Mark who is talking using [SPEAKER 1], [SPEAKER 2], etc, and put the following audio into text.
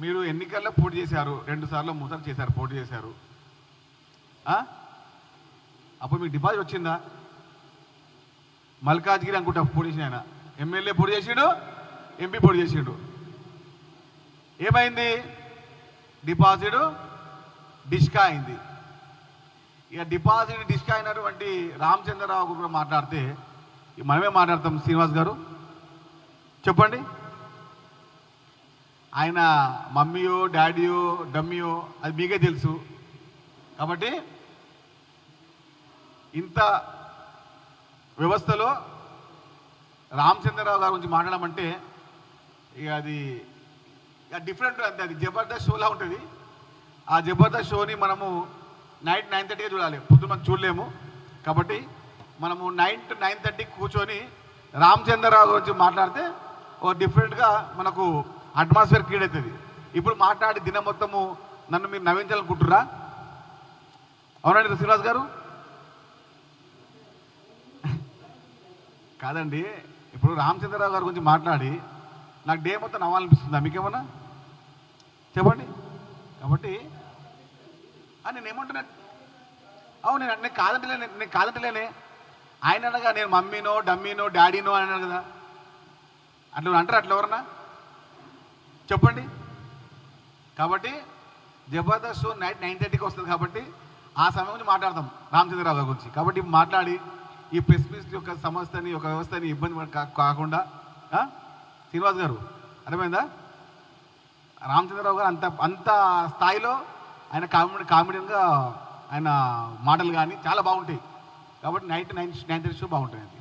[SPEAKER 1] మీరు ఎన్నికల్లో పోటీ చేశారు, 2 సార్లు 3 సార్లు చేశారు, పోటీ చేశారు. అప్పుడు మీకు డిపాజిట్ వచ్చిందా? మల్కాజ్గిరి అనుకుంటా పోటీ చేసిన ఆయన ఎమ్మెల్యే పోటీ చేసిండు, ఎంపీ పోటీ చేసిండు. ఏమైంది? డిపాజిట్ డిస్కా అయింది. ఇక డిపాజిట్ డిస్కా అయినటువంటి రామచంద్రరావు కూడా మాట్లాడితే మనమే మాట్లాడతాం. శ్రీనివాస్ గారు చెప్పండి. ఆయన మమ్మీయో డాడీయో డమ్మీయో అది మీకే తెలుసు. కాబట్టి ఇంత వ్యవస్థలో రామచంద్రరావు గారి గురించి మాట్లాడమంటే ఇక అది డిఫరెంట్. అంతే, అది జబర్దస్త్ షోలా ఉంటుంది. ఆ జబర్దస్త్ షోని మనము నైట్ 9:30కి చూడాలి, పొద్దున్న మనం చూడలేము. కాబట్టి మనము 9 to 9:30 కూర్చొని రామచంద్రరావు గురించి మాట్లాడితే ఓ డిఫరెంట్గా మనకు అట్మాస్ఫియర్ క్రియేట్ అవుతుంది. ఇప్పుడు మాట్లాడి దినం మొత్తము నన్ను మీరు నవ్వించాలనుకుంటుర్రా? అవునండి శ్రీనివాస్ గారు? కాదండి, ఇప్పుడు రామచంద్రరావు గారి గురించి మాట్లాడి నాకు డే మొత్తం నవ్వాలనిపిస్తుందా మీకేమన్నా? చెప్పండి. కాబట్టి నేను ఏమంటున్నా, అవును నేను కాదంటలేనే. ఆయన అనగా నేను మమ్మీనో డమ్మీనో డాడీనో అని అన్నాడు కదా, అట్లా అంటారు అట్లా ఎవరన్నా? చెప్పండి. కాబట్టి జబర్దస్త్ షో నైట్ 9:30కి వస్తుంది. కాబట్టి ఆ సమయం గురించి మాట్లాడతాం రామచంద్రరావు గారి గురించి. కాబట్టి మాట్లాడి ఈ ప్రెస్ మీట్ యొక్క సంస్థని, ఒక వ్యవస్థని ఇబ్బంది కాకుండా. శ్రీనివాస్ గారు అర్థమైందా? రామచంద్రరావు గారు అంత స్థాయిలో ఆయన కామెడీగా ఆయన మాటలు కానీ చాలా బాగుంటాయి. కాబట్టి నైట్ 9:30 షో బాగుంటుంది.